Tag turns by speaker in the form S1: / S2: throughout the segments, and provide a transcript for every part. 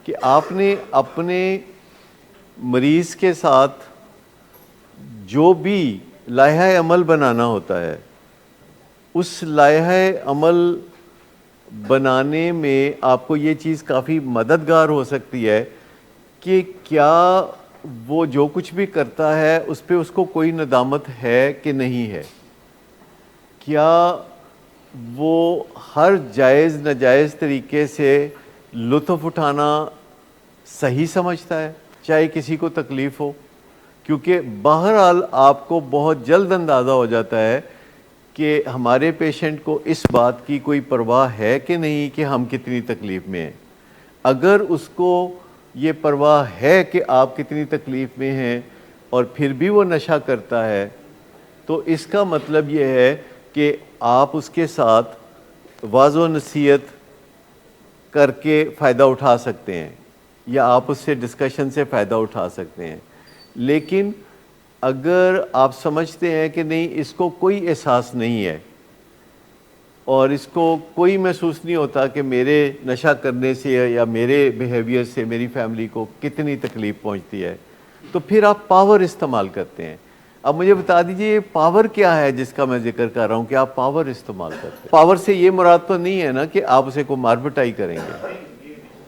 S1: کہ آپ نے اپنے مریض کے ساتھ جو بھی لائحہ عمل بنانا ہوتا ہے اس لائحہ عمل بنانے میں آپ کو یہ چیز کافی مددگار ہو سکتی ہے کہ کیا وہ جو کچھ بھی کرتا ہے اس پہ اس کو کوئی ندامت ہے کہ نہیں ہے، کیا وہ ہر جائز ناجائز طریقے سے لطف اٹھانا صحیح سمجھتا ہے چاہے کسی کو تکلیف ہو، کیونکہ بہرحال آپ کو بہت جلد اندازہ ہو جاتا ہے کہ ہمارے پیشنٹ کو اس بات کی کوئی پرواہ ہے کہ نہیں کہ ہم کتنی تکلیف میں ہیں۔ اگر اس کو یہ پرواہ ہے کہ آپ کتنی تکلیف میں ہیں اور پھر بھی وہ نشہ کرتا ہے تو اس کا مطلب یہ ہے کہ آپ اس کے ساتھ واعظ و نصیحت کر کے فائدہ اٹھا سکتے ہیں یا آپ اس سے ڈسکشن سے فائدہ اٹھا سکتے ہیں، لیکن اگر آپ سمجھتے ہیں کہ نہیں اس کو کوئی احساس نہیں ہے اور اس کو کوئی محسوس نہیں ہوتا کہ میرے نشہ کرنے سے یا میرے بیہیویئر سے میری فیملی کو کتنی تکلیف پہنچتی ہے، تو پھر آپ پاور استعمال کرتے ہیں۔ اب مجھے بتا دیجئے یہ پاور کیا ہے جس کا میں ذکر کر رہا ہوں کہ آپ پاور استعمال کرتے ہیں؟ پاور سے یہ مراد تو نہیں ہے نا کہ آپ اسے کو مار پٹائی کریں گے،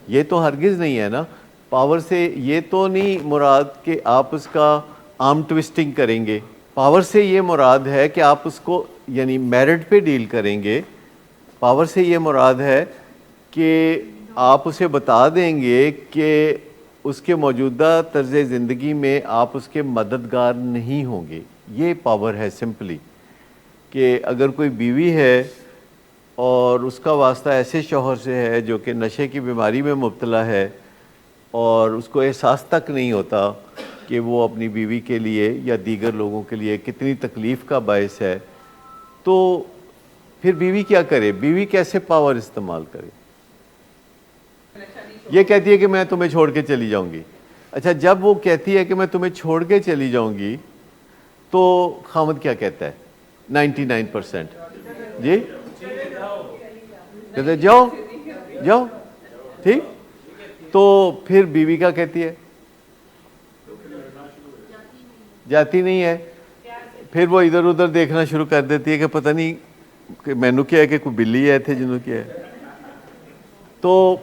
S1: یہ تو ہرگز نہیں ہے نا۔ پاور سے یہ تو نہیں مراد کہ آپ اس کا آرم ٹوسٹنگ کریں گے، پاور سے یہ مراد ہے کہ آپ اس کو یعنی میرٹ پہ ڈیل کریں گے۔ پاور سے یہ مراد ہے کہ آپ اسے بتا دیں گے کہ اس کے موجودہ طرز زندگی میں آپ اس کے مددگار نہیں ہوں گے، یہ پاور ہے سمپلی۔ کہ اگر کوئی بیوی ہے اور اس کا واسطہ ایسے شوہر سے ہے جو کہ نشے کی بیماری میں مبتلا ہے اور اس کو احساس تک نہیں ہوتا کہ وہ اپنی بیوی کے لیے یا دیگر لوگوں کے لیے کتنی تکلیف کا باعث ہے، تو پھر بیوی کیا کرے؟ بیوی کیسے پاور استعمال کرے؟ یہ کہتی ہے کہ میں تمہیں چھوڑ کے چلی جاؤں گی۔ اچھا، جب وہ کہتی ہے کہ میں تمہیں چھوڑ کے چلی جاؤں گی تو خاوند کیا کہتا ہے؟ 99% جی کہتے جاؤ جاؤ، ٹھیک؟ تو پھر بیوی کا کہتی ہے؟ جاتی نہیں ہے۔ پھر وہ ادھر ادھر دیکھنا شروع کر دیتی ہے کہ پتہ نہیں کہ مینو کیا ہے کہ کوئی بلی ہے تھے جنہوں کیا ہے۔ تو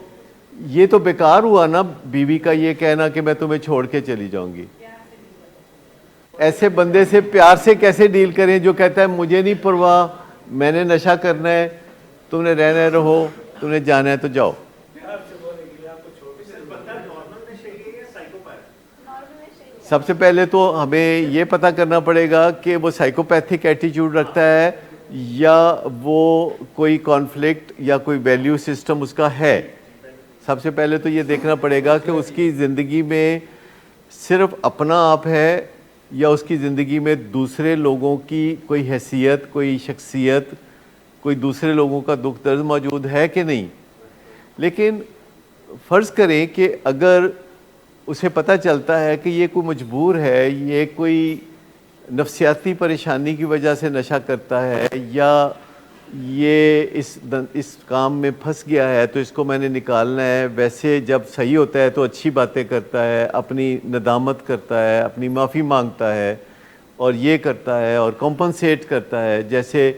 S1: یہ تو بیکار ہوا نا بیوی کا یہ کہنا کہ میں تمہیں چھوڑ کے چلی جاؤں گی۔ ایسے بندے سے پیار سے کیسے ڈیل کریں جو کہتا ہے مجھے نہیں پرواہ، میں نے نشہ کرنا ہے، تم نے رہنا رہو، تم نے جانا ہے تو جاؤ۔ سب سے پہلے تو ہمیں یہ پتہ کرنا پڑے گا کہ وہ سائیکوپیتھک ایٹیچیوڈ رکھتا ہے یا وہ کوئی کانفلکٹ یا کوئی ویلیو سسٹم اس کا ہے۔ سب سے پہلے تو یہ دیکھنا پڑے گا کہ اس کی زندگی میں صرف اپنا آپ ہے یا اس کی زندگی میں دوسرے لوگوں کی کوئی حیثیت، کوئی شخصیت، کوئی دوسرے لوگوں کا دکھ درد موجود ہے کہ نہیں۔ لیکن فرض کریں کہ اگر اسے پتہ چلتا ہے کہ یہ کوئی مجبور ہے، یہ کوئی نفسیاتی پریشانی کی وجہ سے نشہ کرتا ہے یا یہ اس کام میں پھنس گیا ہے تو اس کو میں نے نکالنا ہے، ویسے جب صحیح ہوتا ہے تو اچھی باتیں کرتا ہے، اپنی ندامت کرتا ہے، اپنی معافی مانگتا ہے اور یہ کرتا ہے اور کمپنسیٹ کرتا ہے۔ جیسے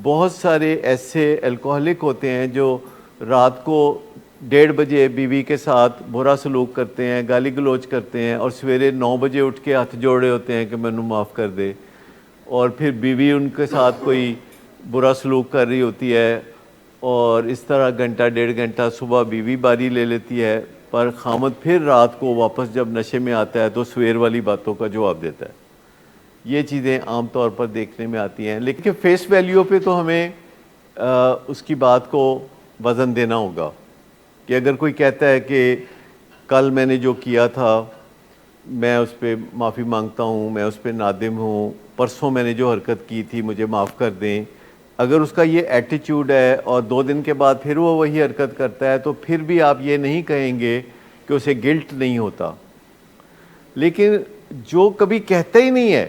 S1: بہت سارے ایسے الکوہلک ہوتے ہیں جو رات کو 1:30 بجے بیوی کے ساتھ برا سلوک کرتے ہیں، گالی گلوچ کرتے ہیں اور سویرے 9 بجے اٹھ کے ہاتھ جوڑے ہوتے ہیں کہ مینوں معاف کر دے، اور پھر بیوی ان کے ساتھ کوئی برا سلوک کر رہی ہوتی ہے اور اس طرح گھنٹہ 1.5 گھنٹہ صبح بیوی باری لے لیتی ہے، پر خامد پھر رات کو واپس جب نشے میں آتا ہے تو سویر والی باتوں کا جواب دیتا ہے۔ یہ چیزیں عام طور پر دیکھنے میں آتی ہیں، لیکن فیس ویلیو پہ تو ہمیں اس کی بات کو وزن دینا ہوگا کہ اگر کوئی کہتا ہے کہ کل میں نے جو کیا تھا میں اس پہ معافی مانگتا ہوں، میں اس پہ نادم ہوں، پرسوں میں نے جو حرکت کی تھی مجھے معاف کر دیں، اگر اس کا یہ ایٹیچیوڈ ہے اور 2 دن کے بعد پھر وہ وہی حرکت کرتا ہے تو پھر بھی آپ یہ نہیں کہیں گے کہ اسے گلٹ نہیں ہوتا۔ لیکن جو کبھی کہتا ہی نہیں ہے،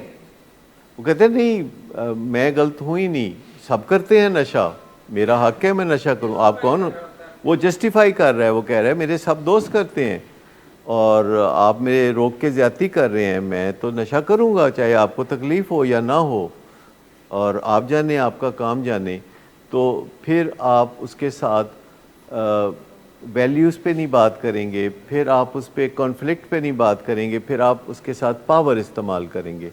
S1: وہ کہتے ہیں نہیں میں غلط ہوں ہی نہیں، سب کرتے ہیں نشہ، میرا حق ہے میں نشہ کروں، آپ کون وہ جسٹیفائی کر رہا ہے, وہ کہہ رہا ہے میرے سب دوست کرتے ہیں اور آپ میرے روک کے زیادتی کر رہے ہیں, میں تو نشہ کروں گا چاہے آپ کو تکلیف ہو یا نہ ہو, اور آپ جانے آپ کا کام جانے. تو پھر آپ اس کے ساتھ ویلیوز پہ نہیں بات کریں گے, پھر آپ اس پہ کانفلکٹ پہ نہیں بات کریں گے, پھر آپ اس کے ساتھ پاور استعمال کریں گے.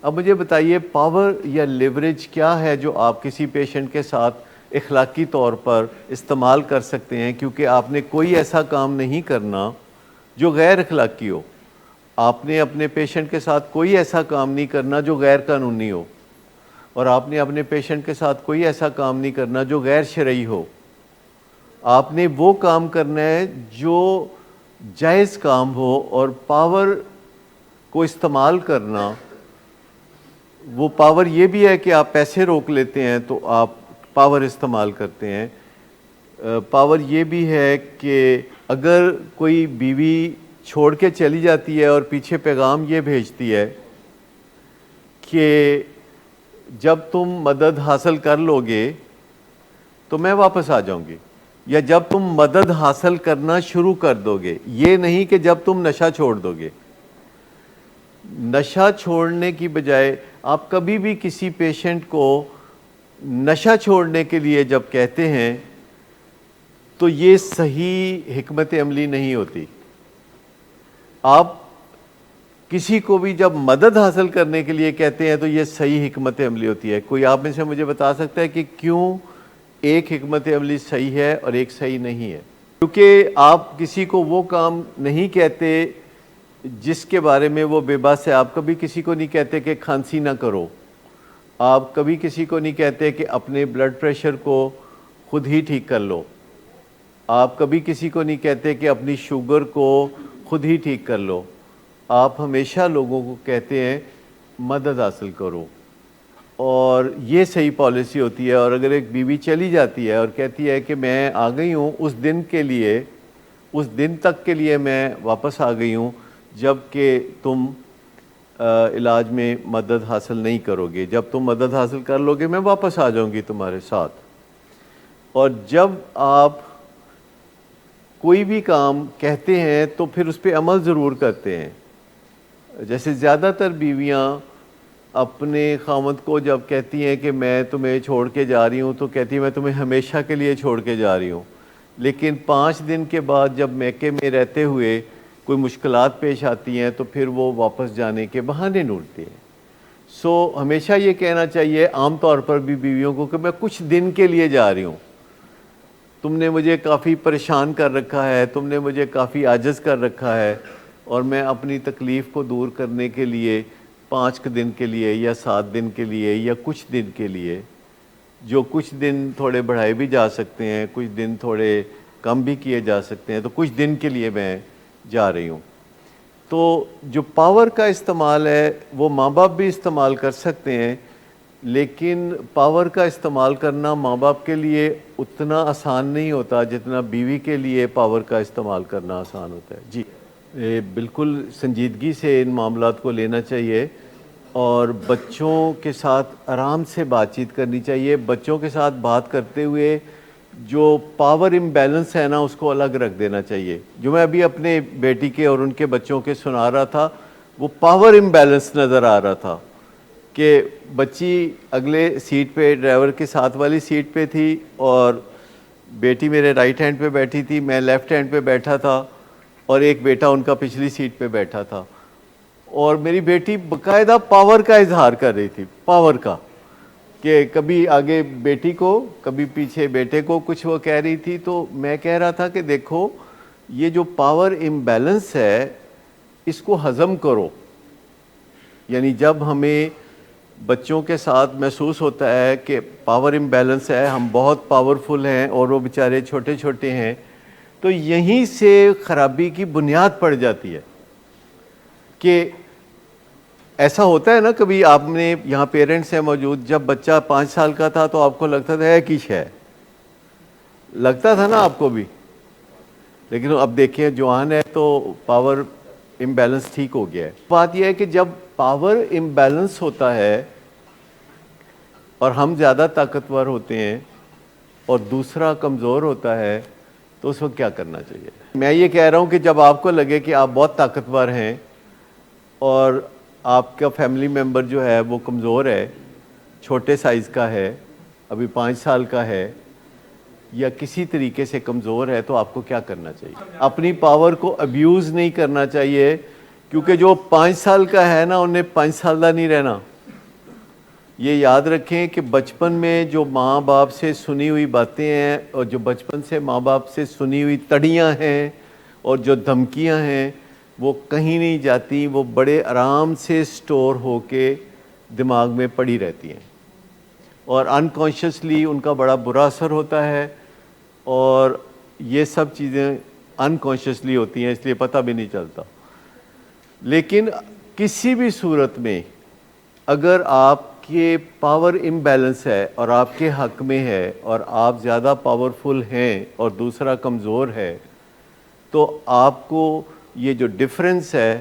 S1: اب مجھے بتائیے پاور یا لیوریج کیا ہے جو آپ کسی پیشنٹ کے ساتھ اخلاقی طور پر استعمال کر سکتے ہیں, کیونکہ آپ نے کوئی ایسا کام نہیں کرنا جو غیر اخلاقی ہو. آپ نے اپنے پیشنٹ کے ساتھ کوئی ایسا کام نہیں کرنا جو غیر قانونی ہو, اور آپ نے اپنے پیشنٹ کے ساتھ کوئی ایسا کام نہیں کرنا جو غیر شرعی ہو. آپ نے وہ کام کرنا ہے جو جائز کام ہو, اور پاور کو استعمال کرنا, وہ پاور یہ بھی ہے کہ آپ پیسے روک لیتے ہیں تو آپ پاور استعمال کرتے ہیں. پاور یہ بھی ہے کہ اگر کوئی بیوی چھوڑ کے چلی جاتی ہے اور پیچھے پیغام یہ بھیجتی ہے کہ جب تم مدد حاصل کر لو گے تو میں واپس آ جاؤں گی, یا جب تم مدد حاصل کرنا شروع کر دو گے, یہ نہیں کہ جب تم نشہ چھوڑ دو گے. نشہ چھوڑنے کی بجائے آپ کبھی بھی کسی پیشنٹ کو نشہ چھوڑنے کے لیے جب کہتے ہیں تو یہ صحیح حکمت عملی نہیں ہوتی. آپ کسی کو بھی جب مدد حاصل کرنے کے لیے کہتے ہیں تو یہ صحیح حکمت عملی ہوتی ہے. کوئی آپ میں سے مجھے بتا سکتا ہے کہ کیوں ایک حکمت عملی صحیح ہے اور ایک صحیح نہیں ہے؟ کیونکہ آپ کسی کو وہ کام نہیں کہتے جس کے بارے میں وہ بے بس ہے. آپ کبھی کسی کو نہیں کہتے کہ کھانسی نہ کرو, آپ کبھی کسی کو نہیں کہتے کہ اپنے بلڈ پریشر کو خود ہی ٹھیک کر لو, آپ کبھی کسی کو نہیں کہتے کہ اپنی شوگر کو خود ہی ٹھیک کر لو. آپ ہمیشہ لوگوں کو کہتے ہیں مدد حاصل کرو, اور یہ صحیح پالیسی ہوتی ہے. اور اگر ایک بیوی چلی جاتی ہے اور کہتی ہے کہ میں آ گئی ہوں اس دن کے لیے, اس دن تک کے لیے میں واپس آ گئی ہوں جب کہ تم علاج میں مدد حاصل نہیں کرو گے, جب تم مدد حاصل کر لو گے میں واپس آ جاؤں گی تمہارے ساتھ. اور جب آپ کوئی بھی کام کہتے ہیں تو پھر اس پہ عمل ضرور کرتے ہیں. جیسے زیادہ تر بیویاں اپنے خاوند کو جب کہتی ہیں کہ میں تمہیں چھوڑ کے جا رہی ہوں تو کہتی ہیں میں تمہیں ہمیشہ کے لیے چھوڑ کے جا رہی ہوں, لیکن 5 دن کے بعد جب میکے میں رہتے ہوئے کوئی مشکلات پیش آتی ہیں تو پھر وہ واپس جانے کے بہانے ڈھونڈتے ہیں. سو ہمیشہ یہ کہنا چاہیے عام طور پر بھی بیویوں کو کہ میں کچھ دن کے لیے جا رہی ہوں, تم نے مجھے کافی پریشان کر رکھا ہے, تم نے مجھے کافی عاجز کر رکھا ہے, اور میں اپنی تکلیف کو دور کرنے کے لیے 5 دن کے لیے یا 7 دن کے لیے یا کچھ دن کے لیے, جو کچھ دن تھوڑے بڑھائے بھی جا سکتے ہیں, کچھ دن تھوڑے کم بھی کیے جا سکتے ہیں, تو کچھ دن کے لیے میں جا رہی ہوں. تو جو پاور کا استعمال ہے وہ ماں باپ بھی استعمال کر سکتے ہیں, لیکن پاور کا استعمال کرنا ماں باپ کے لیے اتنا آسان نہیں ہوتا جتنا بیوی کے لیے پاور کا استعمال کرنا آسان ہوتا ہے. جی بالکل سنجیدگی سے ان معاملات کو لینا چاہیے, اور بچوں کے ساتھ آرام سے بات چیت کرنی چاہیے. بچوں کے ساتھ بات کرتے ہوئے جو پاور امبیلنس ہے نا اس کو الگ رکھ دینا چاہیے. جو میں ابھی اپنے بیٹی کے اور ان کے بچوں کے سنا رہا تھا وہ پاور امبیلنس نظر آ رہا تھا کہ بچی اگلے سیٹ پہ ڈرائیور کے ساتھ والی سیٹ پہ تھی اور بیٹی میرے رائٹ ہینڈ پہ بیٹھی تھی, میں لیفٹ ہینڈ پہ بیٹھا تھا, اور ایک بیٹا ان کا پچھلی سیٹ پہ بیٹھا تھا, اور میری بیٹی باقاعدہ پاور کا اظہار کر رہی تھی, پاور کا, کہ کبھی آگے بیٹی کو کبھی پیچھے بیٹے کو کچھ وہ کہہ رہی تھی. تو میں کہہ رہا تھا کہ دیکھو یہ جو پاور امبیلنس ہے اس کو ہضم کرو. یعنی جب ہمیں بچوں کے ساتھ محسوس ہوتا ہے کہ پاور امبیلنس ہے, ہم بہت پاورفل ہیں اور وہ بیچارے چھوٹے چھوٹے ہیں, تو یہیں سے خرابی کی بنیاد پڑ جاتی ہے. کہ ایسا ہوتا ہے نا, کبھی آپ نے یہاں پیرنٹس ہیں موجود, جب بچہ 5 سال کا تھا تو آپ کو لگتا تھا ہے کی ہے, لگتا تھا نا آپ کو بھی, لیکن اب دیکھیں جوان ہے تو پاور امبیلنس ٹھیک ہو گیا ہے. بات یہ ہے کہ جب پاور امبیلنس ہوتا ہے اور ہم زیادہ طاقتور ہوتے ہیں اور دوسرا کمزور ہوتا ہے, تو اس وقت کیا کرنا چاہیے؟ میں یہ کہہ رہا ہوں کہ جب آپ کو لگے کہ آپ بہت طاقتور ہیں اور آپ کا فیملی ممبر جو ہے وہ کمزور ہے، چھوٹے سائز کا ہے، ابھی 5 سال کا ہے یا کسی طریقے سے کمزور ہے، تو آپ کو کیا کرنا چاہیے؟ اپنی پاور کو ابیوز نہیں کرنا چاہیے، کیونکہ جو 5 سال کا ہے نا انہیں 5 سالہ نہیں رہنا. یہ یاد رکھیں کہ بچپن میں جو ماں باپ سے سنی ہوئی باتیں ہیں اور جو بچپن سے ماں باپ سے سنی ہوئی تڑیاں ہیں اور جو دھمکیاں ہیں وہ کہیں نہیں جاتی، وہ بڑے آرام سے سٹور ہو کے دماغ میں پڑی رہتی ہیں اور انکانشیسلی ان کا بڑا برا اثر ہوتا ہے، اور یہ سب چیزیں انکانشیسلی ہوتی ہیں، اس لیے پتہ بھی نہیں چلتا. لیکن کسی بھی صورت میں اگر آپ کے پاور امبیلنس ہے اور آپ کے حق میں ہے اور آپ زیادہ پاورفل ہیں اور دوسرا کمزور ہے، تو آپ کو یہ جو ڈفرینس ہے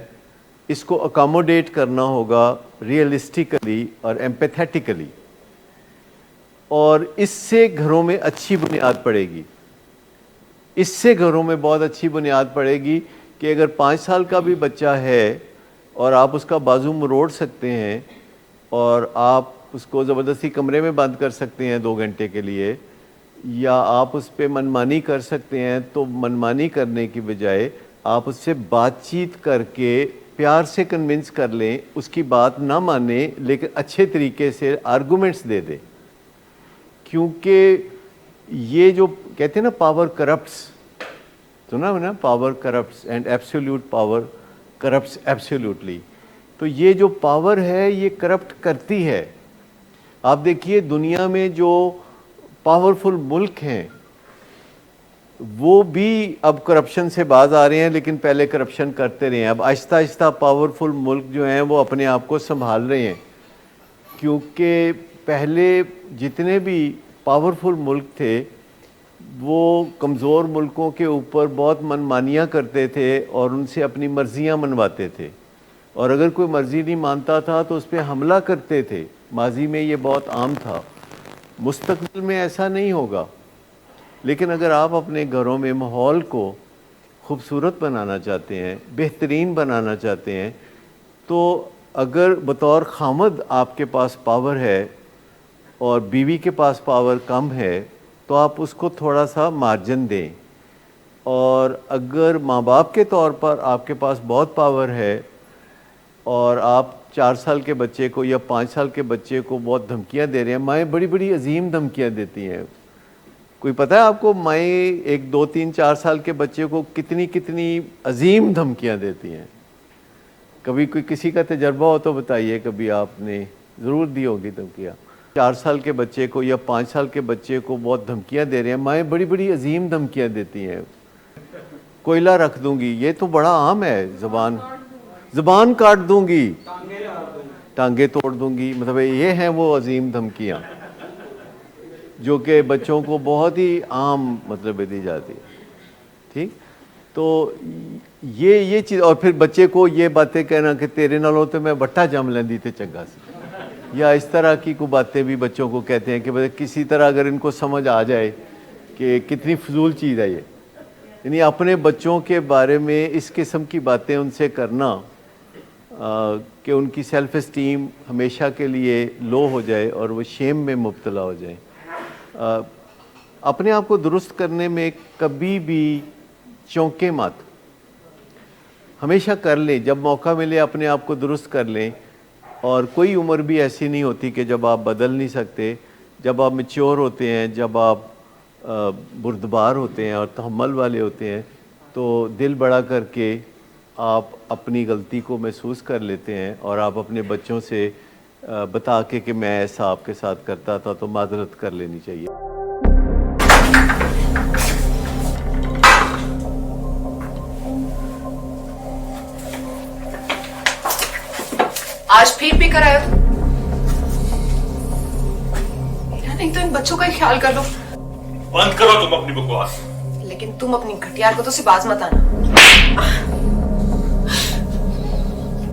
S1: اس کو اکاموڈیٹ کرنا ہوگا ریئلسٹیکلی اور ایمپیتھیٹیکلی، اور اس سے گھروں میں اچھی بنیاد پڑے گی. اس سے گھروں میں بہت اچھی بنیاد پڑے گی کہ اگر 5 سال کا بھی بچہ ہے اور آپ اس کا بازو مروڑ سکتے ہیں اور آپ اس کو زبردستی کمرے میں بند کر سکتے ہیں 2 گھنٹے کے لیے، یا آپ اس پہ منمانی کر سکتے ہیں، تو منمانی کرنے کی بجائے آپ اس سے بات چیت کر کے پیار سے کنونس کر لیں، اس کی بات نہ مانیں لیکن اچھے طریقے سے آرگومنٹس دے دیں. کیونکہ یہ جو کہتے ہیں نا پاور کرپٹس، سنا ہے نا، power corrupts and absolute power corrupts absolutely. تو یہ جو پاور ہے یہ کرپٹ کرتی ہے. آپ دیکھیے دنیا میں جو پاورفل ملک ہیں وہ بھی اب کرپشن سے باز آ رہے ہیں، لیکن پہلے کرپشن کرتے رہے ہیں. اب آہستہ آہستہ پاورفل ملک جو ہیں وہ اپنے آپ کو سنبھال رہے ہیں، کیونکہ پہلے جتنے بھی پاورفل ملک تھے وہ کمزور ملکوں کے اوپر بہت منمانیاں کرتے تھے اور ان سے اپنی مرضیاں منواتے تھے، اور اگر کوئی مرضی نہیں مانتا تھا تو اس پہ حملہ کرتے تھے. ماضی میں یہ بہت عام تھا. مستقبل میں ایسا نہیں ہوگا. لیکن اگر آپ اپنے گھروں میں ماحول کو خوبصورت بنانا چاہتے ہیں، بہترین بنانا چاہتے ہیں، تو اگر بطور خامد آپ کے پاس پاور ہے اور بیوی کے پاس پاور کم ہے تو آپ اس کو تھوڑا سا مارجن دیں. اور اگر ماں باپ کے طور پر آپ کے پاس بہت پاور ہے اور آپ 4 سال کے بچے کو یا 5 سال کے بچے کو بہت دھمکیاں دے رہے ہیں، مائیں بڑی بڑی عظیم دھمکیاں دیتی ہیں. کوئی پتہ ہے آپ کو مائیں 1 2 3 4 سال کے بچے کو کتنی کتنی عظیم دھمکیاں دیتی ہیں؟ کبھی کوئی کسی کا تجربہ ہو تو بتائیے، کبھی آپ نے ضرور دی ہوگی دھمکیاں. 4 سال کے بچے کو یا 5 سال کے بچے کو بہت دھمکیاں دے رہے ہیں، مائیں بڑی بڑی عظیم دھمکیاں دیتی ہیں. کوئلہ رکھ دوں گی، یہ تو بڑا عام ہے. زبان کاٹ دوں گی، ٹانگیں توڑ دوں گی، مطلب یہ ہیں وہ عظیم دھمکیاں جو کہ بچوں کو بہت ہی عام مطلب دی جاتی ہے. ٹھیک، تو یہ چیز. اور پھر بچے کو یہ باتیں کہنا کہ تیرے نالوں تو میں بٹا جم لیندی تے چنگا سی، یا اس طرح کی کوئی باتیں بھی بچوں کو کہتے ہیں کہ کسی طرح اگر ان کو سمجھ آ جائے کہ کتنی فضول چیز ہے یہ. یعنی اپنے بچوں کے بارے میں اس قسم کی باتیں ان سے کرنا کہ ان کی سیلف اسٹیم ہمیشہ کے لیے لو ہو جائے اور وہ شیم میں مبتلا ہو جائیں. اپنے آپ کو درست کرنے میں کبھی بھی چونکیں مت، ہمیشہ کر لیں. جب موقع ملے اپنے آپ کو درست کر لیں. اور کوئی عمر بھی ایسی نہیں ہوتی کہ جب آپ بدل نہیں سکتے. جب آپ میچور ہوتے ہیں، جب آپ بردبار ہوتے ہیں اور تحمل والے ہوتے ہیں، تو دل بڑا کر کے آپ اپنی غلطی کو محسوس کر لیتے ہیں اور آپ اپنے بچوں سے بتا کے کہ میں ایسا آپ کے ساتھ کرتا تھا تو معذرت کر لینی چاہیے.
S2: آج پھر کر آئے ہو؟ نہیں تو ان بچوں کا ہی خیال کر لو.
S3: بند کرو تم اپنی بکواس.
S2: لیکن تم اپنی گھٹیا حرکتوں سے باز مت آنا.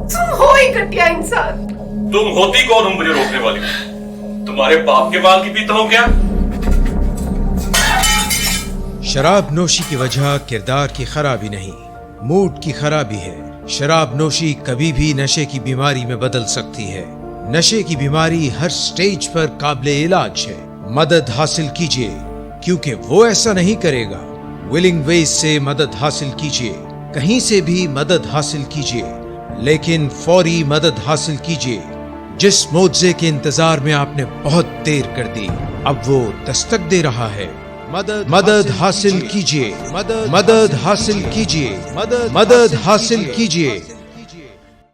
S2: تم ہو ہی گھٹیا انسان.
S3: تم ہوتی کون ہو مجھے روکنے والی؟ تمہارے باپ کے بال کی پیتا ہوں کیا؟
S4: شراب نوشی کی وجہ کردار کی خرابی نہیں، موڈ کی خرابی ہے۔ شراب نوشی کبھی بھی نشے کی بیماری میں بدل سکتی ہے۔ نشے کی بیماری ہر سٹیج پر قابل علاج ہے۔ مدد حاصل کیجیے کیونکہ وہ ایسا نہیں کرے گا۔ ولنگ ویز سے مدد حاصل کیجیے، کہیں سے بھی مدد حاصل کیجیے، لیکن فوری مدد حاصل کیجیے۔ جس معجزے کے انتظار میں آپ نے بہت دیر کر دی، اب وہ دستک دے رہا ہے۔ مدد حاصل کیجیے، مدد حاصل کیجیے، مدد حاصل کیجیے۔